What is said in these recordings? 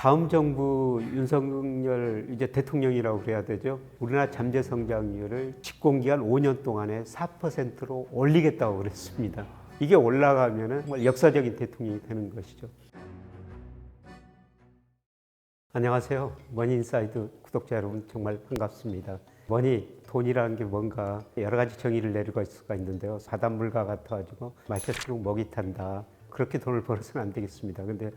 다음 정부 윤석열 이제 대통령이라고 그래야 되죠. 우리나라 잠재 성장률을 집권기간 5년 동안에 4%로 올리겠다고 그랬습니다. 이게 올라가면은 정말 역사적인 대통령이 되는 것이죠. 안녕하세요. 머니인사이드 구독자 여러분 정말 반갑습니다. 머니, 돈이라는 게 뭔가 여러 가지 정의를 내릴 수가 있는데요. 바닷물과 같아가지고 마실수록 목이 탄다. 그렇게 돈을 벌어서는 안 되겠습니다. 근데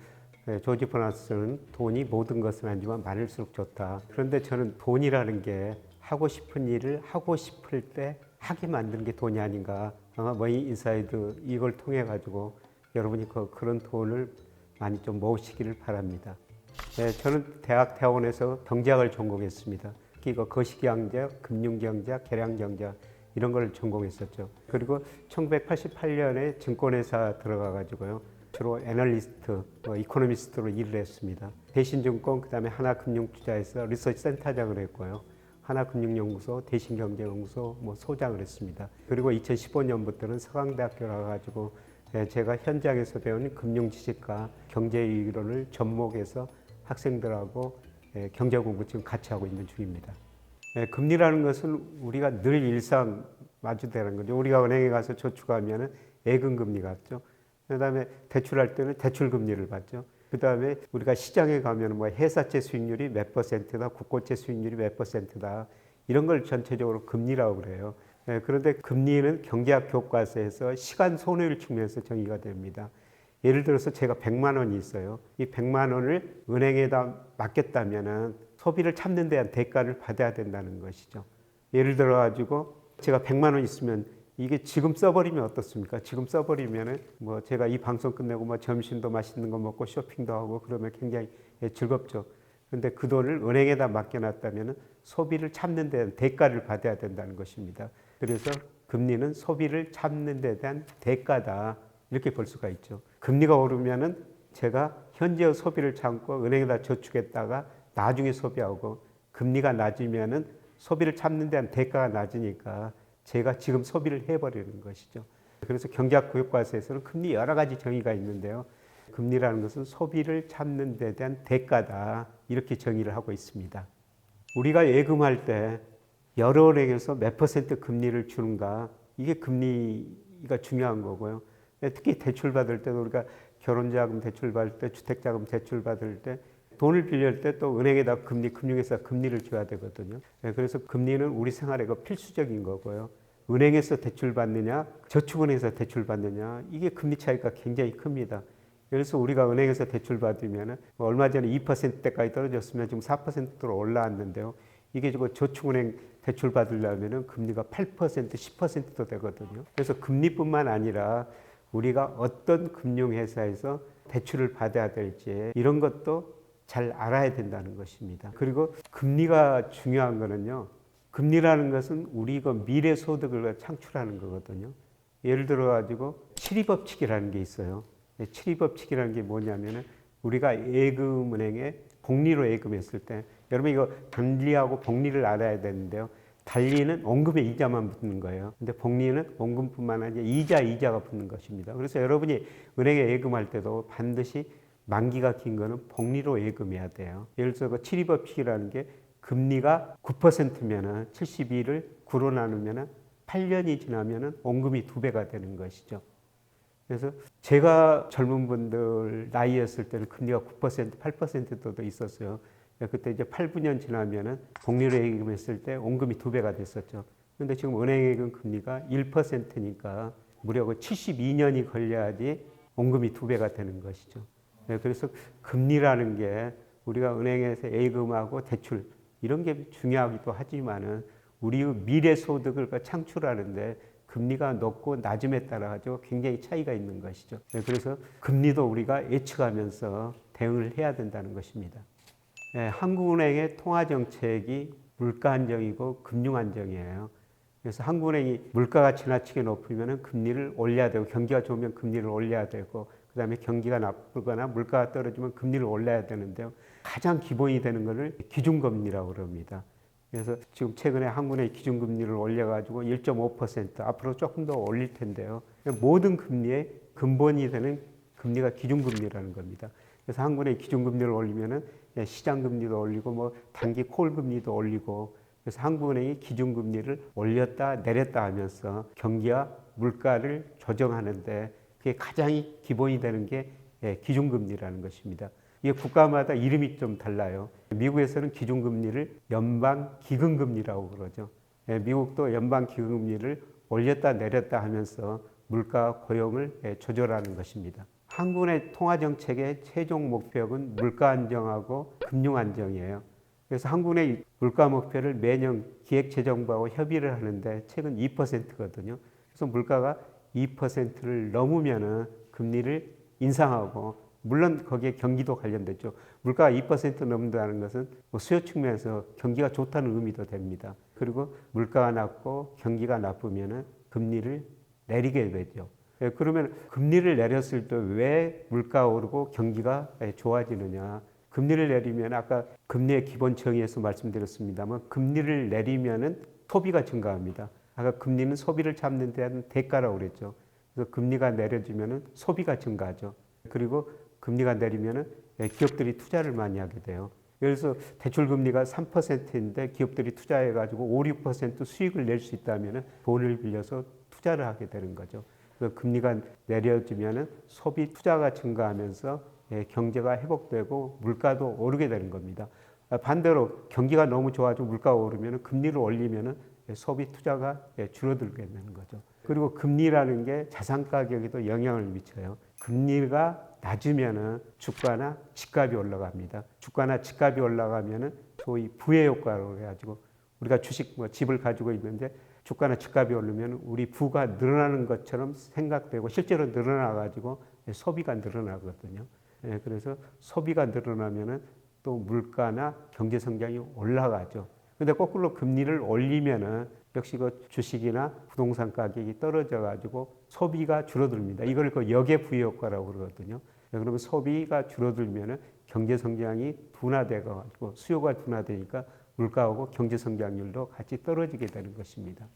조지 버나스는 돈이 모든 것은 아니지만 많을수록 좋다. 그런데 저는 돈이라는 게 하고 싶은 일을 하고 싶을 때 하게 만드는 게 돈이 아닌가. 아마 머니인사이드 이걸 통해 가지고 여러분이 그런 돈을 많이 좀 모으시기를 바랍니다. 저는 대학원에서 경제학을 전공했습니다. 특히 거시경제학, 금융경제학, 계량경제학 이런 걸 전공했었죠. 그리고 1988년에 증권회사 들어가가지고요. 주로 애널리스트, 이코노미스트로 일을 했습니다. 대신증권, 그 다음에 하나금융투자에서 리서치 센터장을 했고요. 하나금융연구소, 대신경제연구소 소장을 했습니다. 그리고 2015년부터는 서강대학교 나가가지고 제가 현장에서 배운 금융지식과 경제이론을 접목해서 학생들하고 경제 공부 지금 같이 하고 있는 중입니다. 금리라는 것은 우리가 늘 일상 마주되는 거죠. 우리가 은행에 가서 저축하면 예금금리 같죠. 그 다음에 대출할 때는 대출금리를 받죠. 그 다음에 우리가 시장에 가면 회사채 수익률이 몇 %다, 국고채 수익률이 몇 %다 이런 걸 전체적으로 금리라고 그래요. 그런데 금리는 경제학 교과서에서 시간 손해율 측면에서 정의가 됩니다. 예를 들어서 제가 100만 원이 있어요. 이 100만 원을 은행에다 맡겼다면 소비를 참는 데 대한 대가를 받아야 된다는 것이죠. 예를 들어 가지고 제가 100만 원 있으면 이게 지금 써버리면 어떻습니까? 지금 써버리면은 제가 이 방송 끝내고 점심도 맛있는 거 먹고 쇼핑도 하고 그러면 굉장히 즐겁죠. 그런데 그 돈을 은행에다 맡겨놨다면은 소비를 참는 데 대한 대가를 받아야 된다는 것입니다. 그래서 금리는 소비를 참는 데 대한 대가다. 이렇게 볼 수가 있죠. 금리가 오르면은 제가 현재의 소비를 참고 은행에다 저축했다가 나중에 소비하고 금리가 낮으면은 소비를 참는 데 대한 대가가 낮으니까 제가 지금 소비를 해버리는 것이죠. 그래서 경제학 교과서에서는 금리 여러 가지 정의가 있는데요. 금리라는 것은 소비를 참는 데 대한 대가다. 이렇게 정의를 하고 있습니다. 우리가 예금할 때 여러 은행에서 몇 % 금리를 주는가 이게 금리가 중요한 거고요. 특히 대출 받을 때도 우리가 결혼자금 대출 받을 때, 주택자금 대출 받을 때 돈을 빌릴 때 또 은행에다 금융회사 금리를 줘야 되거든요. 그래서 금리는 우리 생활에 필수적인 거고요. 은행에서 대출 받느냐, 저축은행에서 대출 받느냐, 이게 금리 차이가 굉장히 큽니다. 그래서 우리가 은행에서 대출 받으면 얼마 전에 2%대까지 떨어졌으면 지금 4%로 올라왔는데요. 이게 지금 저축은행 대출 받으려면 금리가 8%, 10%도 되거든요. 그래서 금리뿐만 아니라 우리가 어떤 금융회사에서 대출을 받아야 될지 이런 것도 잘 알아야 된다는 것입니다. 그리고 금리가 중요한 거는요. 금리라는 것은 우리 미래 소득을 창출하는 거거든요. 예를 들어 가지고 7.2법칙이라는 게 있어요. 7.2법칙이라는 게 뭐냐면은 우리가 예금은행에 복리로 예금했을 때 여러분 이거 단리하고 복리를 알아야 되는데요. 단리는 원금의 이자만 붙는 거예요. 근데 복리는 원금뿐만 아니라 이자가 붙는 것입니다. 그래서 여러분이 은행에 예금할 때도 반드시 만기가 긴 거는 복리로 예금해야 돼요. 예를 들어서 7.2법칙이라는 게 금리가 9%면은 72를 9로 나누면은 8년이 지나면은 원금이 2배가 되는 것이죠. 그래서 제가 젊은 분들 나이였을 때는 금리가 9%, 8%도 있었어요. 그때 이제 8, 9년 지나면은 복리로 예금했을 때 원금이 2배가 됐었죠. 근데 지금 은행 예금 금리가 1%니까 무려 72년이 걸려야지 원금이 2배가 되는 것이죠. 그래서 금리라는 게 우리가 은행에서 예금하고 대출 이런 게 중요하기도 하지만은 우리의 미래 소득을 창출하는데 금리가 높고 낮음에 따라 가지고 굉장히 차이가 있는 것이죠. 그래서 금리도 우리가 예측하면서 대응을 해야 된다는 것입니다. 한국은행의 통화 정책이 물가 안정이고 금융 안정이에요. 그래서 한국은행이 물가가 지나치게 높으면 금리를 올려야 되고 경기가 좋으면 금리를 올려야 되고 그다음에 경기가 나쁘거나 물가가 떨어지면 금리를 올려야 되는데요. 가장 기본이 되는 것을 기준금리라고 그럽니다. 그래서 지금 최근에 한국은행이 기준금리를 올려가지고 1.5% 앞으로 조금 더 올릴 텐데요. 모든 금리의 근본이 되는 금리가 기준금리라는 겁니다. 그래서 한국은행이 기준금리를 올리면은 시장금리도 올리고 뭐 단기 콜금리도 올리고 그래서 한국은행이 기준금리를 올렸다 내렸다 하면서 경기와 물가를 조정하는데 그게 가장 기본이 되는 게 기준금리라는 것입니다. 이게 국가마다 이름이 좀 달라요. 미국에서는 기준금리를 연방기금금리라고 그러죠. 미국도 연방기금금리를 올렸다 내렸다 하면서 물가와 고용을 조절하는 것입니다. 한국의 통화정책의 최종 목표는 물가 안정하고 금융 안정이에요. 그래서 한국의 물가 목표를 매년 기획재정부하고 협의를 하는데 최근 2%거든요. 그래서 물가가 2%를 넘으면은 금리를 인상하고 물론 거기에 경기도 관련됐죠. 물가가 2% 넘는다는 것은 수요 측면에서 경기가 좋다는 의미도 됩니다. 그리고 물가가 낮고 경기가 나쁘면은 금리를 내리게 되죠. 그러면 금리를 내렸을 때 왜 물가가 오르고 경기가 좋아지느냐? 금리를 내리면 아까 금리의 기본 정의에서 말씀드렸습니다만 금리를 내리면은 소비가 증가합니다. 아까 금리는 소비를 잡는 데는 대가라고 그랬죠. 그래서 금리가 내려지면은 소비가 증가하죠. 그리고 금리가 내리면은 기업들이 투자를 많이 하게 돼요. 예를 들어서 대출 금리가 3%인데 기업들이 투자해 가지고 5, 6% 수익을 낼 수 있다면은 돈을 빌려서 투자를 하게 되는 거죠. 그래서 금리가 내려지면은 소비 투자가 증가하면서 경제가 회복되고 물가도 오르게 되는 겁니다. 반대로 경기가 너무 좋아지고 물가가 오르면 금리를 올리면 소비 투자가 줄어들게 되는 거죠. 그리고 금리라는 게 자산 가격에도 영향을 미쳐요. 금리가 낮으면 주가나 집값이 올라갑니다. 주가나 집값이 올라가면 소위 부의 효과로 해가지고 우리가 주식 집을 가지고 있는데 주가나 집값이 오르면 우리 부가 늘어나는 것처럼 생각되고 실제로 늘어나가지고 소비가 늘어나거든요. 그래서 소비가 늘어나면은 또 물가나 경제 성장이 올라가죠. 근데 거꾸로 금리를 올리면은 역시 그 주식이나 부동산 가격이 떨어져 가지고 소비가 줄어듭니다. 이걸 그 역의 효과라고 그러거든요. 그러면 소비가 줄어들면은 경제 성장이 둔화돼 가지고 수요가 둔화되니까 물가하고 경제 성장률도 같이 떨어지게 되는 것입니다.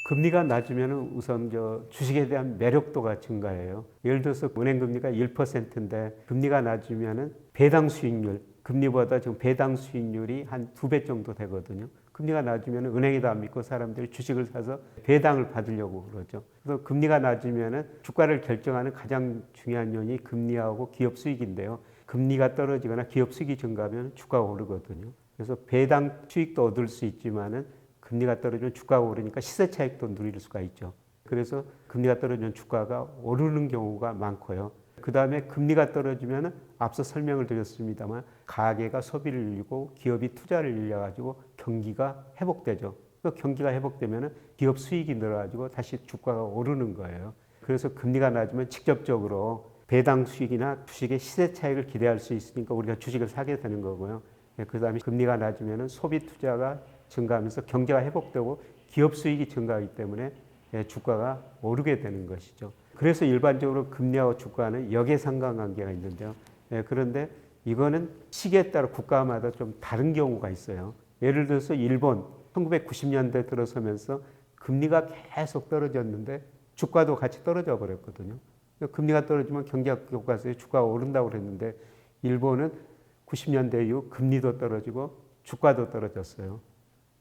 금리가 낮으면 우선 주식에 대한 매력도가 증가해요. 예를 들어서 은행 금리가 1%인데 금리가 낮으면 배당 수익률, 금리보다 지금 배당 수익률이 한 2배 정도 되거든요. 금리가 낮으면 은행에도 안 믿고 사람들이 주식을 사서 배당을 받으려고 그러죠. 그래서 금리가 낮으면 주가를 결정하는 가장 중요한 요인이 금리하고 기업 수익인데요. 금리가 떨어지거나 기업 수익이 증가하면 주가가 오르거든요. 그래서 배당 수익도 얻을 수 있지만은 금리가 떨어지면 주가가 오르니까 시세 차익도 누릴 수가 있죠. 그래서 금리가 떨어지면 주가가 오르는 경우가 많고요. 그 다음에 금리가 떨어지면 앞서 설명을 드렸습니다만 가계가 소비를 늘리고 기업이 투자를 늘려가지고 경기가 회복되죠. 경기가 회복되면 기업 수익이 늘어가지고 다시 주가가 오르는 거예요. 그래서 금리가 낮으면 직접적으로 배당 수익이나 주식의 시세 차익을 기대할 수 있으니까 우리가 주식을 사게 되는 거고요. 그 다음에 금리가 낮으면 소비 투자가 증가하면서 경제가 회복되고 기업 수익이 증가하기 때문에 주가가 오르게 되는 것이죠. 그래서 일반적으로 금리하고 주가는 역의 상관관계가 있는데요. 그런데 이거는 시기에 따라 국가마다 좀 다른 경우가 있어요. 예를 들어서 일본 1990년대 들어서면서 금리가 계속 떨어졌는데 주가도 같이 떨어져 버렸거든요. 금리가 떨어지면 경제학 교과서에 주가가 오른다고 그랬는데 일본은 90년대 이후 금리도 떨어지고 주가도 떨어졌어요.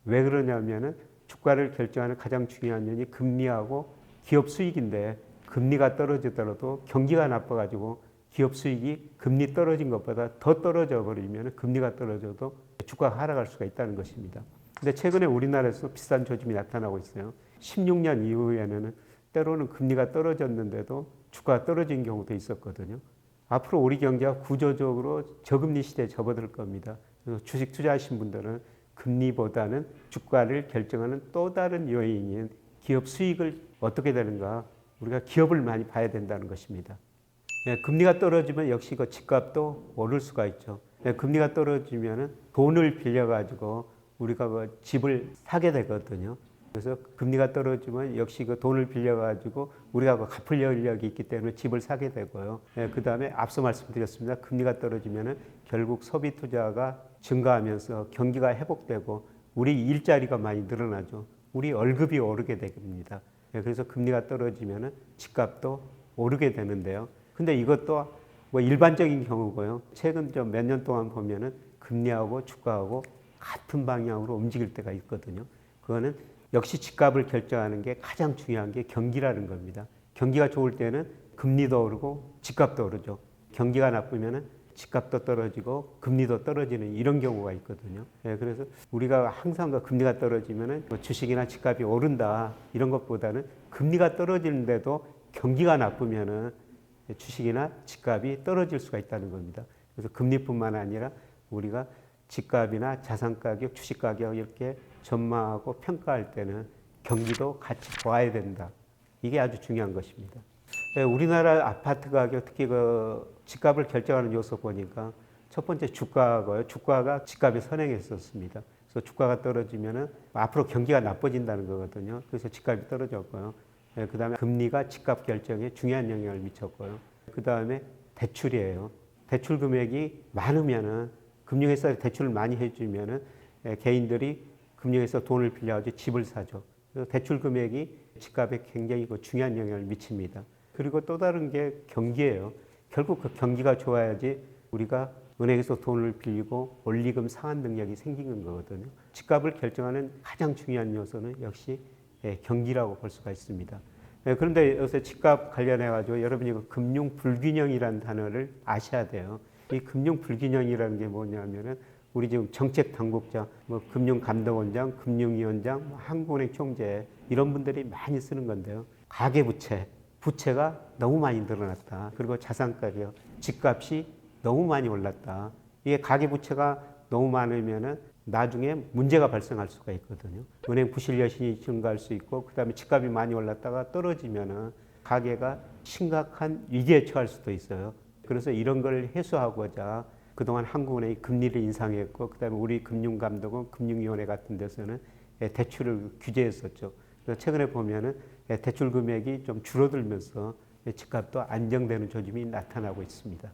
왜 그러냐면은 주가를 결정하는 가장 중요한 요인이 금리하고 기업 수익인데 금리가 떨어지더라도 경기가 나빠가지고 기업 수익이 금리 떨어진 것보다 더 떨어져 버리면 금리가 떨어져도 주가가 하락할 수가 있다는 것입니다. 근데 최근에 우리나라에서 비슷한 조짐이 나타나고 있어요. 16년 이후에는 때로는 금리가 떨어졌는데도 주가가 떨어진 경우도 있었거든요. 앞으로 우리 경제가 구조적으로 저금리 시대에 접어들 겁니다. 그래서 주식 투자하신 분들은 금리보다는 주가를 결정하는 또 다른 요인인 기업 수익을 어떻게 되는가 우리가 기업을 많이 봐야 된다는 것입니다. 금리가 떨어지면 역시 그 집값도 오를 수가 있죠. 금리가 떨어지면 돈을 빌려가지고 우리가 그 집을 사게 되거든요. 그래서 금리가 떨어지면 역시 그 돈을 빌려가지고 우리가 그 갚을 여력이 있기 때문에 집을 사게 되고요. 그 다음에 앞서 말씀드렸습니다. 금리가 떨어지면 결국 소비 투자가 증가하면서 경기가 회복되고 우리 일자리가 많이 늘어나죠. 우리 월급이 오르게 됩니다. 그래서 금리가 떨어지면 집값도 오르게 되는데요. 근데 이것도 뭐 일반적인 경우고요. 최근 좀 몇 년 동안 보면은 금리하고 주가하고 같은 방향으로 움직일 때가 있거든요. 그거는 역시 집값을 결정하는 게 가장 중요한 게 경기라는 겁니다. 경기가 좋을 때는 금리도 오르고 집값도 오르죠. 경기가 나쁘면은 집값도 떨어지고 금리도 떨어지는 이런 경우가 있거든요. 예, 그래서 우리가 항상 그 금리가 떨어지면은 뭐 주식이나 집값이 오른다 이런 것보다는 금리가 떨어지는데도 경기가 나쁘면은 주식이나 집값이 떨어질 수가 있다는 겁니다. 그래서 금리뿐만 아니라 우리가 집값이나 자산 가격, 주식 가격 이렇게 전망하고 평가할 때는 경기도 같이 봐야 된다. 이게 아주 중요한 것입니다. 우리나라 아파트 가격, 특히 그 집값을 결정하는 요소 보니까 첫 번째 주가고요. 주가가 집값에 선행했었습니다. 그래서 주가가 떨어지면은 앞으로 경기가 나빠진다는 거거든요. 그래서 집값이 떨어졌고요. 그 다음에 금리가 집값 결정에 중요한 영향을 미쳤고요. 그 다음에 대출이에요. 대출 금액이 많으면은 금융회사에 대출을 많이 해주면은 개인들이 금융회사 돈을 빌려가지고 집을 사죠. 그래서 대출 금액이 집값에 굉장히 중요한 영향을 미칩니다. 그리고 또 다른 게 경기예요. 결국 그 경기가 좋아야지 우리가 은행에서 돈을 빌리고 원리금 상환 능력이 생기는 거거든요. 집값을 결정하는 가장 중요한 요소는 역시 경기라고 볼 수가 있습니다. 그런데 요새 집값 관련해가지고 여러분이 그 금융 불균형이라는 단어를 아셔야 돼요. 이 금융 불균형이라는 게 뭐냐면은 우리 지금 정책 당국자, 뭐 금융감독원장, 금융위원장, 뭐 한국은행 총재 이런 분들이 많이 쓰는 건데요. 가계부채, 부채가 너무 많이 늘어났다. 그리고 자산가격, 집값이 너무 많이 올랐다. 이게 가계부채가 너무 많으면은 나중에 문제가 발생할 수가 있거든요. 은행 부실 여신이 증가할 수 있고, 그 다음에 집값이 많이 올랐다가 떨어지면은 가계가 심각한 위기에 처할 수도 있어요. 그래서 이런 걸 해소하고자 그동안 한국은행이 금리를 인상했고, 그 다음에 우리 금융감독원, 금융위원회 같은 데서는 대출을 규제했었죠. 그래서 최근에 보면은 대출 금액이 좀 줄어들면서 집값도 안정되는 조짐이 나타나고 있습니다.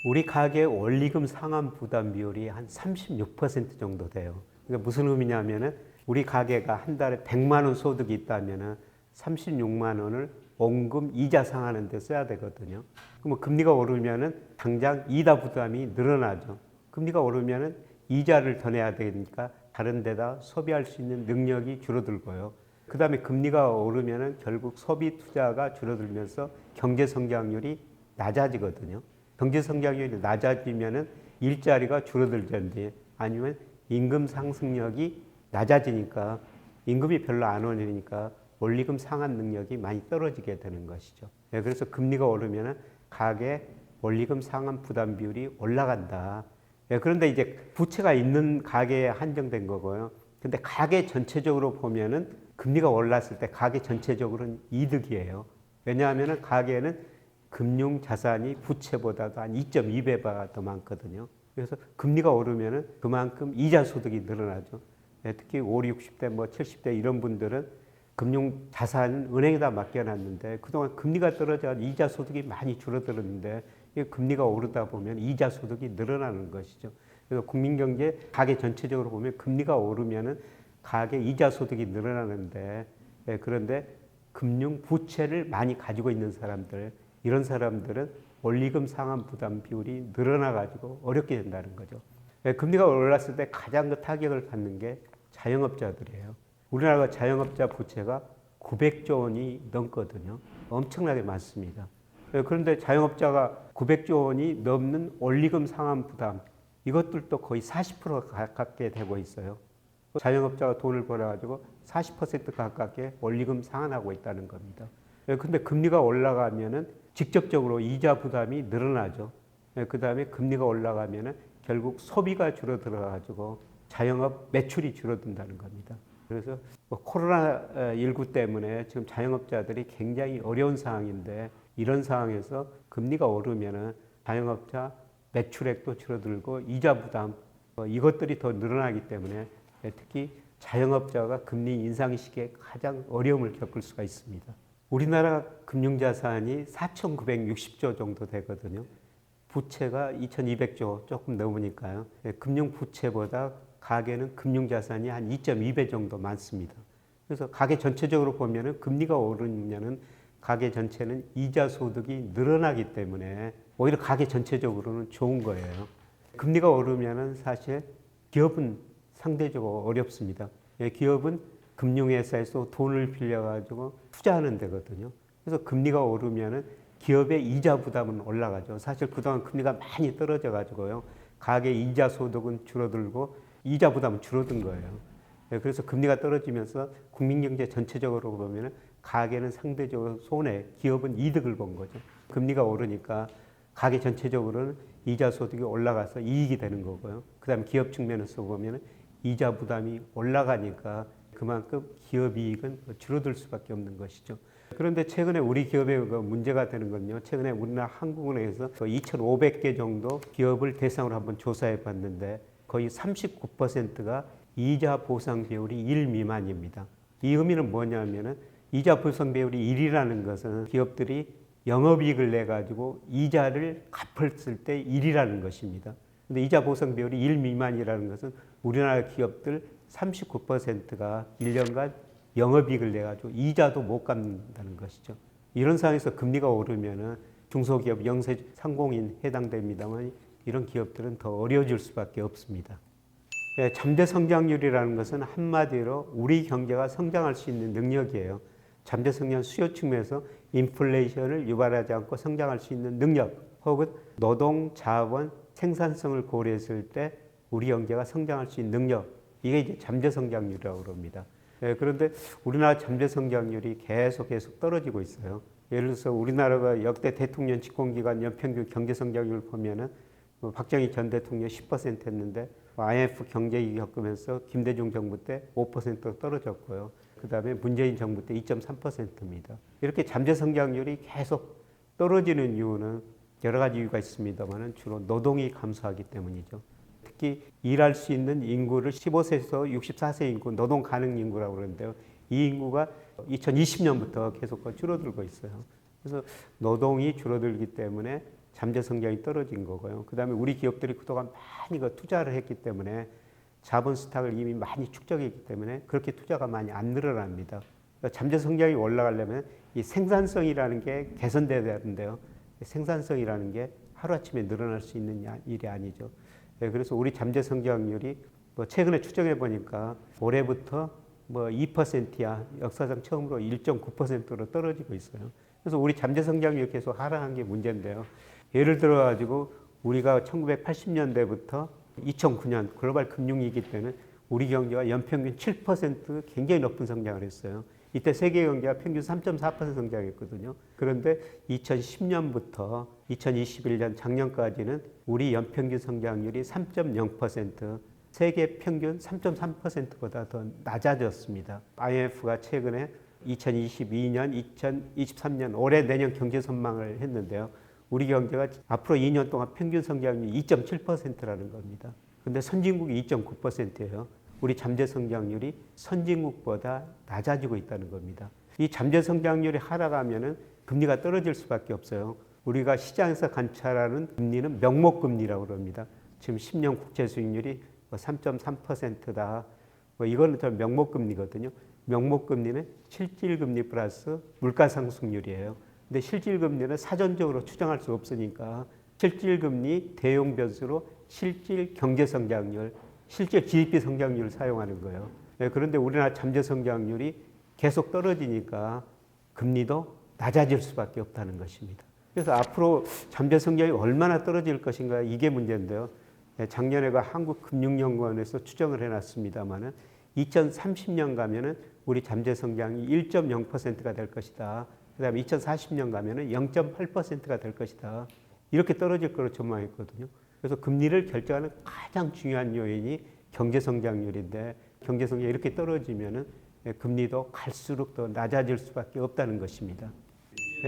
우리 가계 원리금 상환 부담 비율이 한 36% 정도 돼요. 그러니까 무슨 의미냐면은 우리 가계가 한 달에 100만 원 소득이 있다면은 36만 원을 원금 이자 상환하는 데 써야 되거든요. 그럼 금리가 오르면은 당장 이자 부담이 늘어나죠. 금리가 오르면은 이자를 더 내야 되니까 다른 데다 소비할 수 있는 능력이 줄어들고요. 그 다음에 금리가 오르면은 결국 소비 투자가 줄어들면서 경제 성장률이 낮아지거든요. 경제 성장률이 낮아지면은 일자리가 줄어들든지 아니면 임금 상승력이 낮아지니까 임금이 별로 안 오르니까 원리금 상환 능력이 많이 떨어지게 되는 것이죠. 그래서 금리가 오르면은 가계 원리금 상환 부담 비율이 올라간다. 그런데 이제 부채가 있는 가계에 한정된 거고요. 근데 가계 전체적으로 보면은 금리가 올랐을 때 가계 전체적으로는 이득이에요. 왜냐하면은 가계는 금융 자산이 부채보다도 한 2.2배가 더 많거든요. 그래서 금리가 오르면은 그만큼 이자 소득이 늘어나죠. 특히 50, 60대, 뭐 70대 이런 분들은 금융 자산 은행에다 맡겨놨는데 그동안 금리가 떨어져 이자 소득이 많이 줄어들었는데 금리가 오르다 보면 이자 소득이 늘어나는 것이죠. 그래서 국민경제 가계 전체적으로 보면 금리가 오르면은 가계 이자 소득이 늘어나는데 그런데 금융 부채를 많이 가지고 있는 사람들 이런 사람들은 원리금 상환 부담 비율이 늘어나가지고 어렵게 된다는 거죠. 금리가 올랐을 때 가장 그 타격을 받는 게 자영업자들이에요. 우리나라가 자영업자 부채가 900조 원이 넘거든요. 엄청나게 많습니다. 그런데 자영업자가 900조 원이 넘는 원리금 상환 부담 이것들도 거의 40% 가깝게 되고 있어요. 자영업자가 돈을 벌어가지고 40% 가깝게 원리금 상환하고 있다는 겁니다. 근데 금리가 올라가면은 직접적으로 이자 부담이 늘어나죠. 그 다음에 금리가 올라가면은 결국 소비가 줄어들어가지고 자영업 매출이 줄어든다는 겁니다. 그래서 코로나19 때문에 지금 자영업자들이 굉장히 어려운 상황인데 이런 상황에서 금리가 오르면은 자영업자 매출액도 줄어들고 이자 부담 이것들이 더 늘어나기 때문에 특히 자영업자가 금리 인상 시기에 가장 어려움을 겪을 수가 있습니다. 우리나라 금융자산이 4,960조 정도 되거든요. 부채가 2,200조 조금 넘으니까요. 금융 부채보다 가계는 금융자산이 한 2.2배 정도 많습니다. 그래서 가계 전체적으로 보면은 금리가 오르면은 가계 전체는 이자 소득이 늘어나기 때문에 오히려 가계 전체적으로는 좋은 거예요. 금리가 오르면은 사실 기업은 상대적으로 어렵습니다. 기업은 금융회사에서 돈을 빌려가지고 투자하는 데거든요. 그래서 금리가 오르면은 기업의 이자 부담은 올라가죠. 사실 그동안 금리가 많이 떨어져가지고요. 가계 이자 소득은 줄어들고 이자 부담은 줄어든 거예요. 그래서 금리가 떨어지면서 국민경제 전체적으로 보면 가계는 상대적으로 손해, 기업은 이득을 본 거죠. 금리가 오르니까 가계 전체적으로는 이자 소득이 올라가서 이익이 되는 거고요. 그 다음에 기업 측면에서 보면 이자 부담이 올라가니까 그만큼 기업 이익은 줄어들 수밖에 없는 것이죠. 그런데 최근에 우리 기업에 문제가 되는 건요. 최근에 우리나라 한국은행에서 2,500개 정도 기업을 대상으로 한번 조사해 봤는데 거의 39%가 이자 보상 비율이 1 미만입니다. 이 의미는 뭐냐면은 이자 보상 비율이 1이라는 것은 기업들이 영업이익을 내 가지고 이자를 갚았을 때 1이라는 것입니다. 근데 이자 보상 비율이 1 미만이라는 것은 우리나라 기업들 39%가 1년간 영업이익을 내 가지고 이자도 못 갚는다는 것이죠. 이런 상황에서 금리가 오르면은 중소기업 영세 상공인 해당됩니다만 이런 기업들은 더 어려워질 수밖에 없습니다. 잠재 성장률이라는 것은 한마디로 우리 경제가 성장할 수 있는 능력이에요. 잠재 성장 수요 측면에서 인플레이션을 유발하지 않고 성장할 수 있는 능력 혹은 노동, 자원, 생산성을 고려했을 때 우리 경제가 성장할 수 있는 능력 이게 이제 잠재 성장률이라고 그럽니다. 그런데 우리나라 잠재 성장률이 계속 떨어지고 있어요. 예를 들어서 우리나라가 역대 대통령 집권기간 연평균 경제 성장률 보면은 박정희 전 대통령 10% 했는데 IMF 경제위기 겪으면서 김대중 정부 때 5% 떨어졌고요. 그 다음에 문재인 정부 때 2.3%입니다. 이렇게 잠재 성장률이 계속 떨어지는 이유는 여러 가지 이유가 있습니다만 주로 노동이 감소하기 때문이죠. 특히 일할 수 있는 인구를 15세에서 64세 인구, 노동 가능 인구라고 그러는데요. 이 인구가 2020년부터 계속 줄어들고 있어요. 그래서 노동이 줄어들기 때문에 잠재 성장이 떨어진 거고요. 그 다음에 우리 기업들이 그동안 많이 투자를 했기 때문에 자본 스탁을 이미 많이 축적했기 때문에 그렇게 투자가 많이 안 늘어납니다. 그러니까 잠재 성장이 올라가려면 이 생산성이라는 게 개선돼야 되는데요. 생산성이라는 게 하루아침에 늘어날 수 있는 일이 아니죠. 그래서 우리 잠재 성장률이 최근에 추정해 보니까 올해부터 2%야 역사상 처음으로 1.9%로 떨어지고 있어요. 그래서 우리 잠재 성장률이 계속 하락한 게 문제인데요. 예를 들어 가지고 우리가 1980년대부터 2009년 글로벌 금융위기 때는 우리 경제가 연평균 7% 굉장히 높은 성장을 했어요. 이때 세계 경제가 평균 3.4% 성장했거든요. 그런데 2010년부터 2021년 작년까지는 우리 연평균 성장률이 3.0%, 세계 평균 3.3%보다 더 낮아졌습니다. IMF가 최근에 2022년, 2023년 올해 내년 경제 전망을 했는데요. 우리 경제가 앞으로 2년 동안 평균 성장률이 2.7%라는 겁니다. 근데 선진국이 2.9%예요. 우리 잠재 성장률이 선진국보다 낮아지고 있다는 겁니다. 이 잠재 성장률이 하락하면은 금리가 떨어질 수밖에 없어요. 우리가 시장에서 관찰하는 금리는 명목금리라고 그럽니다. 지금 10년 국채 수익률이 3.3%다. 이거는 더 명목금리거든요. 명목금리는 실질금리 플러스 물가상승률이에요. 근데 실질금리는 사전적으로 추정할 수 없으니까 실질금리 대용 변수로 실질 경제성장률, 실질 GDP 성장률을 사용하는 거예요. 그런데 우리나라 잠재 성장률이 계속 떨어지니까 금리도 낮아질 수밖에 없다는 것입니다. 그래서 앞으로 잠재 성장이 얼마나 떨어질 것인가 이게 문제인데요. 작년에가 한국금융연구원에서 추정을 해놨습니다만은 2030년 가면은 우리 잠재 성장이 1.0%가 될 것이다. 그 다음에 2040년 가면은 0.8%가 될 것이다. 이렇게 떨어질 거로 전망했거든요. 그래서 금리를 결정하는 가장 중요한 요인이 경제성장률인데 경제성장이 이렇게 떨어지면은 금리도 갈수록 더 낮아질 수밖에 없다는 것입니다.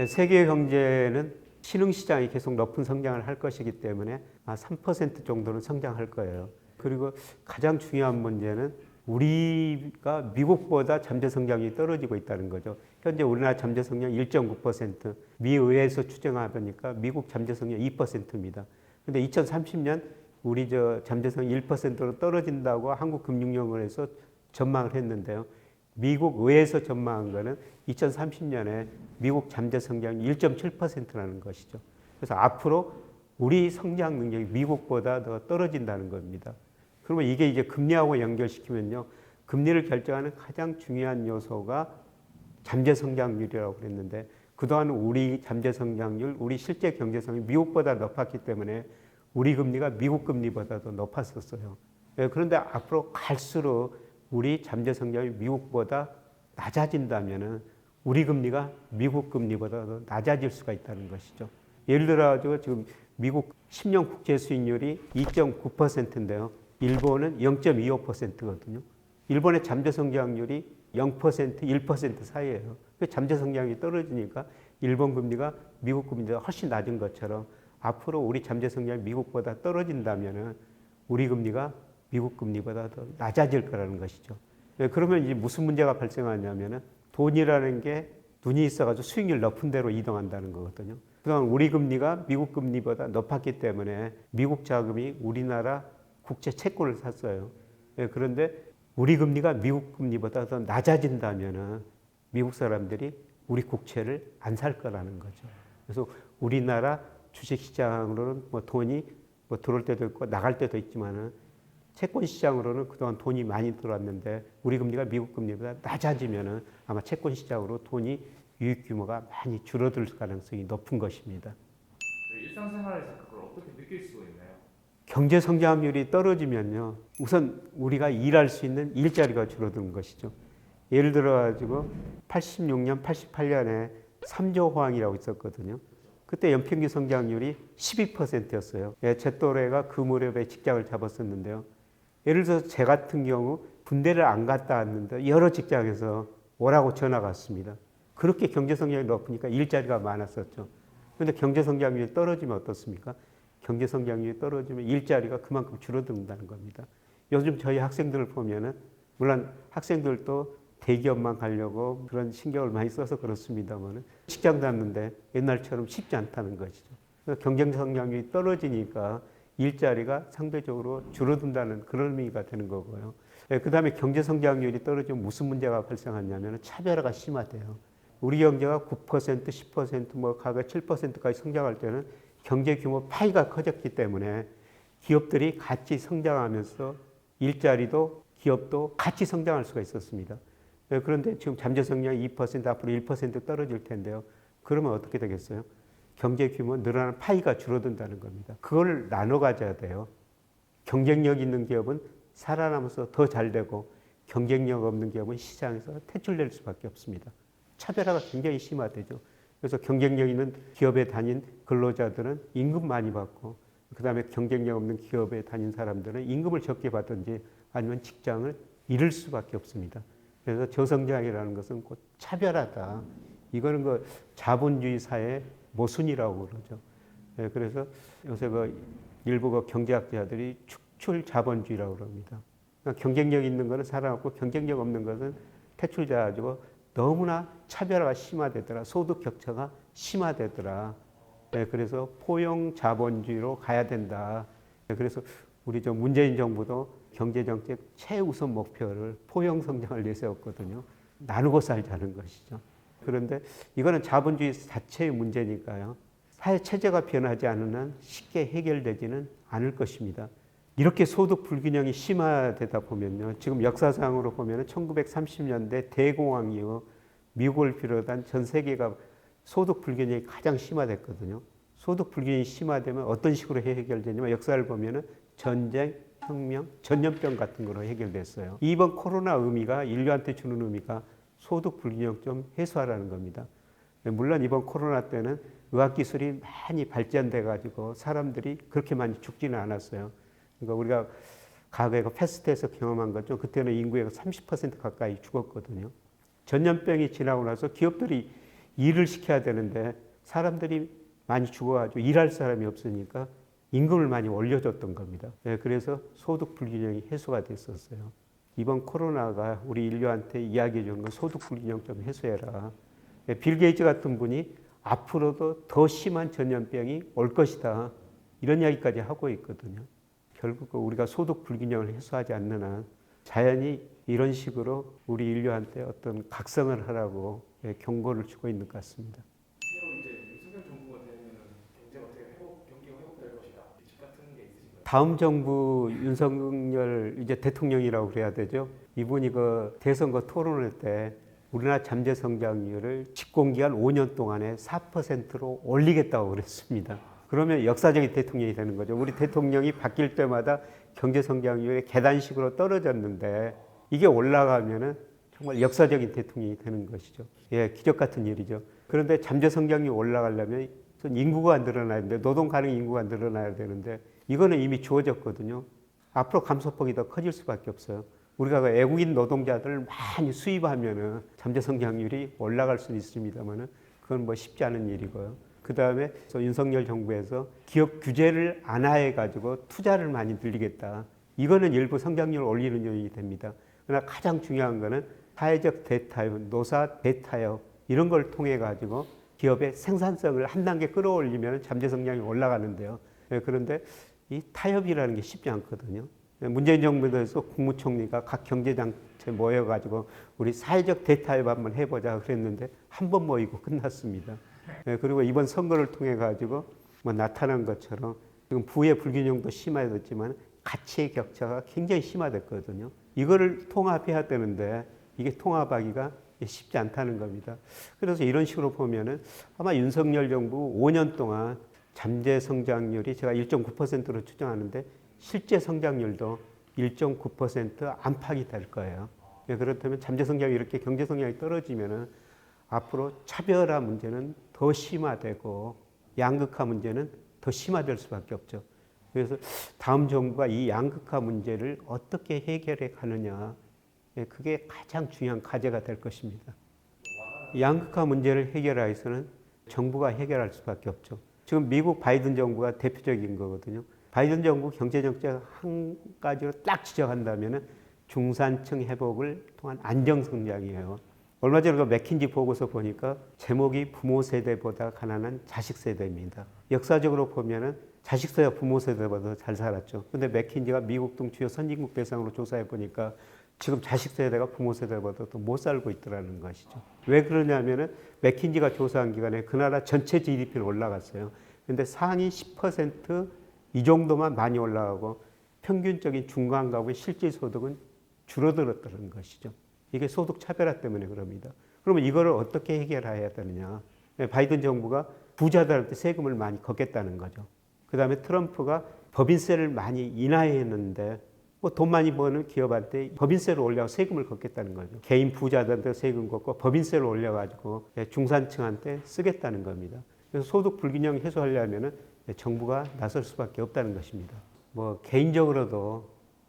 세계 경제는 신흥시장이 계속 높은 성장을 할 것이기 때문에 3% 정도는 성장할 거예요. 그리고 가장 중요한 문제는 우리가 미국보다 잠재 성장이 떨어지고 있다는 거죠. 현재 우리나라 잠재 성장 1.9%, 미 의회에서 추정하니까 미국 잠재 성장 2%입니다. 근데 2030년 우리 잠재 성장 1%로 떨어진다고 한국금융연구원에서 전망을 했는데요. 미국 의회에서 전망한 거는 2030년에 미국 잠재 성장이 1.7%라는 것이죠. 그래서 앞으로 우리 성장 능력이 미국보다 더 떨어진다는 겁니다. 그러면 이게 이제 금리하고 연결시키면요. 금리를 결정하는 가장 중요한 요소가 잠재 성장률이라고 그랬는데 그동안 우리 잠재 성장률, 우리 실제 경제 성장률이 미국보다 높았기 때문에 우리 금리가 미국 금리보다도 높았었어요. 그런데 앞으로 갈수록 우리 잠재 성장률이 미국보다 낮아진다면은 우리 금리가 미국 금리보다 더 낮아질 수가 있다는 것이죠. 예를 들어 지금 미국 10년 국채 수익률이 2.9%인데요. 일본은 0.25%거든요. 일본의 잠재 성장률이 0%, 1% 사이예요. 잠재 성장률이 떨어지니까 일본 금리가 미국 금리보다 훨씬 낮은 것처럼 앞으로 우리 잠재 성장률이 미국보다 떨어진다면은 우리 금리가 미국 금리보다 더 낮아질 거라는 것이죠. 그러면 이제 무슨 문제가 발생하냐면은 돈이라는 게 눈이 있어가지고 수익률 높은 데로 이동한다는 거거든요. 그동안 우리 금리가 미국 금리보다 높았기 때문에 미국 자금이 우리나라 국채 채권을 샀어요. 그런데 우리 금리가 미국 금리보다 더 낮아진다면은 미국 사람들이 우리 국채를 안 살 거라는 거죠. 그래서 우리나라 주식시장으로는 뭐 돈이 뭐 들어올 때도 있고 나갈 때도 있지만은 채권 시장으로는 그동안 돈이 많이 들어왔는데 우리 금리가 미국 금리보다 낮아지면은 아마 채권 시장으로 돈이 유입 규모가 많이 줄어들 가능성이 높은 것입니다. 일상생활에서 그걸 어떻게 느낄 수가 있나요? 경제 성장률이 떨어지면요. 우선 우리가 일할 수 있는 일자리가 줄어드는 것이죠. 예를 들어 가지고 86년, 88년에 3조 호황이라고 있었거든요. 그때 연평균 성장률이 12%였어요. 제 또래가 그 무렵에 직장을 잡았었는데요. 예를 들어서 제 같은 경우 군대를 안 갔다 왔는데 여러 직장에서 오라고 전화가 왔습니다. 그렇게 경제 성장이 높으니까 일자리가 많았었죠. 그런데 경제 성장률이 떨어지면 어떻습니까? 경제 성장률이 떨어지면 일자리가 그만큼 줄어든다는 겁니다. 요즘 저희 학생들을 보면은 물론 학생들도 대기업만 가려고 그런 신경을 많이 써서 그렇습니다만 직장 잡는데 옛날처럼 쉽지 않다는 것이죠. 경제 성장률이 떨어지니까 일자리가 상대적으로 줄어든다는 그런 의미가 되는 거고요. 그 다음에 경제 성장률이 떨어지면 무슨 문제가 발생하냐면 차별화가 심화돼요. 우리 경제가 9%, 10%, 뭐 가가 7%까지 성장할 때는 경제 규모 파이가 커졌기 때문에 기업들이 같이 성장하면서 일자리도 기업도 같이 성장할 수가 있었습니다. 그런데 지금 잠재 성장이 2% 앞으로 1% 떨어질 텐데요. 그러면 어떻게 되겠어요? 경제 규모 늘어나는 파이가 줄어든다는 겁니다. 그걸 나눠 가져야 돼요. 경쟁력 있는 기업은 살아남아서 더 잘 되고 경쟁력 없는 기업은 시장에서 퇴출될 수밖에 없습니다. 차별화가 굉장히 심화되죠. 그래서 경쟁력 있는 기업에 다닌 근로자들은 임금 많이 받고 그다음에 경쟁력 없는 기업에 다닌 사람들은 임금을 적게 받든지 아니면 직장을 잃을 수밖에 없습니다. 그래서 저성장이라는 것은 곧 차별화다. 이거는 그 자본주의 사회의 모순이라고 그러죠. 그래서 요새 그 일부 그 경제학자들이 축출 자본주의라고 그럽니다. 그러니까 경쟁력 있는 것은 살아남고 경쟁력 없는 것은 퇴출돼가지고 너무나 차별화가 심화되더라. 소득 격차가 심화되더라. 그래서 포용 자본주의로 가야 된다. 그래서 우리 저 문재인 정부도 경제정책 최우선 목표를 포용 성장을 내세웠거든요. 나누고 살자는 것이죠. 그런데 이거는 자본주의 자체의 문제니까요. 사회 체제가 변하지 않는 한 쉽게 해결되지는 않을 것입니다. 이렇게 소득 불균형이 심화되다 보면요. 지금 역사상으로 보면 1930년대 대공황 이후 미국을 비롯한 전 세계가 소득 불균형이 가장 심화됐거든요. 소득 불균형이 심화되면 어떤 식으로 해결되냐면 역사를 보면 전쟁, 혁명, 전염병 같은 거로 해결됐어요. 이번 코로나 의미가 인류한테 주는 의미가 소득 불균형 좀 해소하라는 겁니다. 물론 이번 코로나 때는 의학기술이 많이 발전돼 가지고 사람들이 그렇게 많이 죽지는 않았어요. 그러니까 우리가 과거에 패스트에서 경험한 거죠. 그때는 인구의 30% 가까이 죽었거든요. 전염병이 지나고 나서 기업들이 일을 시켜야 되는데 사람들이 많이 죽어가지고 일할 사람이 없으니까 임금을 많이 올려줬던 겁니다. 그래서 소득 불균형이 해소가 됐었어요. 이번 코로나가 우리 인류한테 이야기해 주는 건 소득 불균형 좀 해소해라. 빌 게이츠 같은 분이 앞으로도 더 심한 전염병이 올 것이다. 이런 이야기까지 하고 있거든요. 결국 우리가 소득 불균형을 해소하지 않는 한 자연이 이런 식으로 우리 인류한테 어떤 각성을 하라고 경고를 주고 있는 것 같습니다. 새로 이제 윤석열 정부가 되면 경제가 어떻게 경기가 회복될까요? 다음 정부 윤석열 이제 대통령이라고 그래야 되죠. 이분이 그 대선거 토론회 때 우리나라 잠재 성장률을 집권기간 5년 동안에 4%로 올리겠다고 그랬습니다. 그러면 역사적인 대통령이 되는 거죠. 우리 대통령이 바뀔 때마다 경제 성장률이 계단식으로 떨어졌는데 이게 올라가면은 정말 역사적인 대통령이 되는 것이죠. 예, 기적 같은 일이죠. 그런데 잠재 성장률이 올라가려면 인구가 늘어나야 되는데 노동 가능 인구가 늘어나야 되는데 이거는 이미 주어졌거든요. 앞으로 감소폭이 더 커질 수밖에 없어요. 우리가 그 외국인 노동자들을 많이 수입하면은 잠재 성장률이 올라갈 수는 있습니다만은 그건 뭐 쉽지 않은 일이고요. 그 다음에 윤석열 정부에서 기업 규제를 완화해 가지고 투자를 많이 늘리겠다. 이거는 일부 성장률을 올리는 요인이 됩니다. 그러나 가장 중요한 거는 사회적 대타협, 노사 대타협 이런 걸 통해 가지고 기업의 생산성을 한 단계 끌어올리면 잠재 성장이 올라가는데요. 그런데 이 타협이라는 게 쉽지 않거든요. 문재인 정부에서 국무총리가 각 경제장체 모여가지고 우리 사회적 대타협 한번 해보자 그랬는데 한 번 모이고 끝났습니다. 그리고 이번 선거를 통해 가지고 뭐 나타난 것처럼 지금 부의 불균형도 심화됐지만 가치의 격차가 굉장히 심화됐거든요. 이거를 통합해야 되는데 이게 통합하기가 쉽지 않다는 겁니다. 그래서 이런 식으로 보면은 아마 윤석열 정부 5년 동안 잠재 성장률이 제가 1.9%로 추정하는데 실제 성장률도 1.9% 안팎이 될 거예요. 그렇다면 잠재 성장이 이렇게 경제 성장이 떨어지면은 앞으로 차별화 문제는 더 심화되고 양극화 문제는 더 심화될 수밖에 없죠. 그래서 다음 정부가 이 양극화 문제를 어떻게 해결해 가느냐, 그게 가장 중요한 과제가 될 것입니다. 양극화 문제를 해결하기 위해서는 정부가 해결할 수밖에 없죠. 지금 미국 바이든 정부가 대표적인 거거든요. 바이든 정부 경제정책 한 가지로 딱 지적한다면 중산층 회복을 통한 안정성장이에요. 얼마 전에 그 맥킨지 보고서 보니까 제목이 부모 세대보다 가난한 자식 세대입니다. 역사적으로 보면은 자식 세대가 부모 세대보다 잘 살았죠. 근데 맥킨지가 미국 등 주요 선진국 대상으로 조사해 보니까 지금 자식 세대가 부모 세대보다 더 못 살고 있더라는 것이죠. 왜 그러냐면은 맥킨지가 조사한 기간에 그 나라 전체 GDP는 올라갔어요. 근데 상위 10% 이 정도만 많이 올라가고 평균적인 중간 가구의 실질 소득은 줄어들었다는 것이죠. 이게 소득 차별화 때문에 그럽니다. 그러면 이거를 어떻게 해결해야 되느냐? 바이든 정부가 부자들한테 세금을 많이 걷겠다는 거죠. 그 다음에 트럼프가 법인세를 많이 인하했는데 뭐 돈 많이 버는 기업한테 법인세를 올려서 세금을 걷겠다는 거죠. 개인 부자들한테 세금 걷고 법인세를 올려가지고 중산층한테 쓰겠다는 겁니다. 그래서 소득 불균형 해소하려면은 정부가 나설 수밖에 없다는 것입니다. 뭐 개인적으로도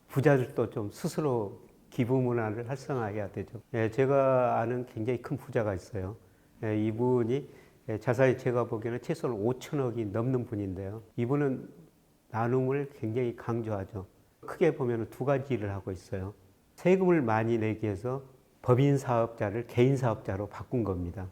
부자들도 좀 스스로 기부 문화를 활성화해야 되죠. 제가 아는 굉장히 큰 부자가 있어요. 이분이 자산이 제가 보기에는 최소한 5천억이 넘는 분인데요. 이분은 나눔을 굉장히 강조하죠. 크게 보면 두 가지 일을 하고 있어요. 세금을 많이 내기 위해서 법인 사업자를 개인 사업자로 바꾼 겁니다.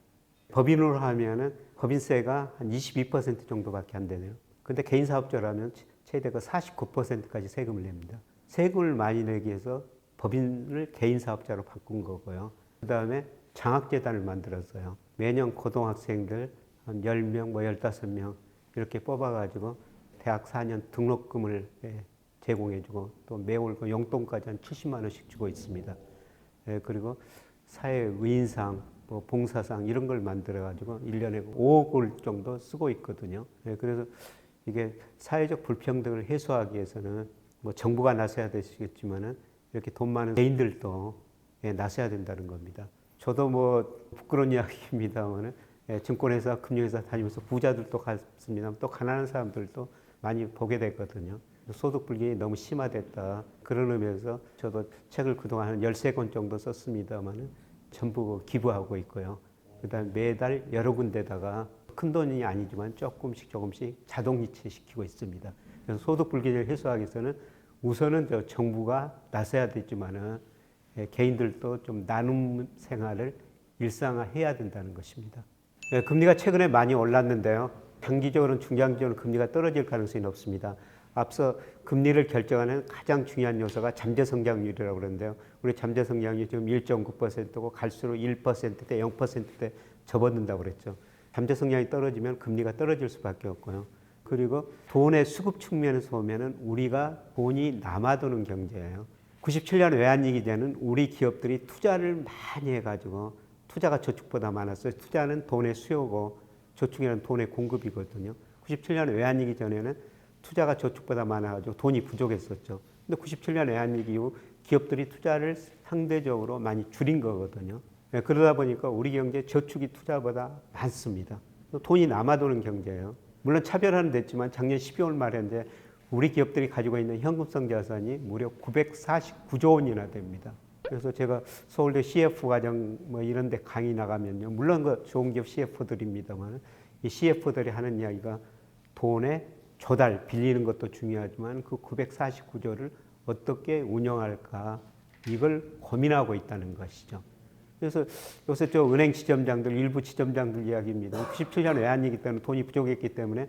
법인으로 하면은 법인세가 한 22% 정도밖에 안 되네요. 근데 개인 사업자라면 최대 그 49%까지 세금을 냅니다. 세금을 많이 내기 위해서 법인을 개인 사업자로 바꾼 거고요. 그 다음에 장학재단을 만들었어요. 매년 고등학생들 한 10명, 뭐 15명 이렇게 뽑아가지고 대학 4년 등록금을 제공해주고 또 매월 그 용돈까지 한 70만 원씩 주고 있습니다. 그리고 사회의인상, 뭐 봉사상 이런 걸 만들어가지고 1년에 5억 원 정도 쓰고 있거든요. 그래서 이게 사회적 불평등을 해소하기 위해서는 뭐 정부가 나서야 되시겠지만은 이렇게 돈 많은 개인들도 나서야 된다는 겁니다. 저도 뭐 부끄러운 이야기입니다만은 증권회사, 금융회사 다니면서 부자들도 갔습니다. 또 가난한 사람들도 많이 보게 됐거든요. 소득 불균형이 너무 심화됐다. 그런 의미에서 저도 책을 그동안 한 13권 정도 썼습니다만은 전부 기부하고 있고요. 그다음에 매달 여러 군데다가 큰 돈이 아니지만 조금씩 자동이체 시키고 있습니다. 그래서 소득 불균형을 해소하기 위해서는 우선은 정부가 나서야 되지만은 개인들도 좀 나눔 생활을 일상화해야 된다는 것입니다. 금리가 최근에 많이 올랐는데요. 장기적으로는 중장기적으로 금리가 떨어질 가능성이 높습니다. 앞서 금리를 결정하는 가장 중요한 요소가 잠재 성장률이라고 그러는데요. 우리 잠재 성장률이 지금 1.9%고 갈수록 1%대, 0%대 접어든다고 그랬죠. 잠재 성장이 떨어지면 금리가 떨어질 수밖에 없고요. 그리고 돈의 수급 측면에서 보면은 우리가 돈이 남아도는 경제예요. 97년 외환위기 때는 우리 기업들이 투자를 많이 해가지고 투자가 저축보다 많았어요. 투자는 돈의 수요고 저축에는 돈의 공급이거든요. 97년 외환위기 전에는 투자가 저축보다 많아가지고 돈이 부족했었죠. 근데 97년 외환위기 이후 기업들이 투자를 상대적으로 많이 줄인 거거든요. 그러다 보니까 우리 경제 저축이 투자보다 많습니다. 돈이 남아도는 경제예요. 물론 차별화는 됐지만 작년 12월 말에 이제 우리 기업들이 가지고 있는 현금성 자산이 무려 949조 원이나 됩니다. 그래서 제가 서울대 CF 과정 뭐 이런 데 강의 나가면요. 물론 그 좋은 기업 CF들입니다만 이 CF들이 하는 이야기가 돈의 조달, 빌리는 것도 중요하지만 그 949조를 어떻게 운영할까 이걸 고민하고 있다는 것이죠. 그래서 요새 저 은행 지점장들, 일부 지점장들 이야기입니다. 97년 외환위기 때는 돈이 부족했기 때문에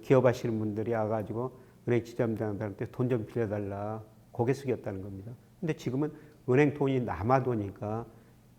기업하시는 분들이 와가지고 은행 지점장들한테 돈 좀 빌려달라 고개 숙였다는 겁니다. 근데 지금은 은행 돈이 남아도니까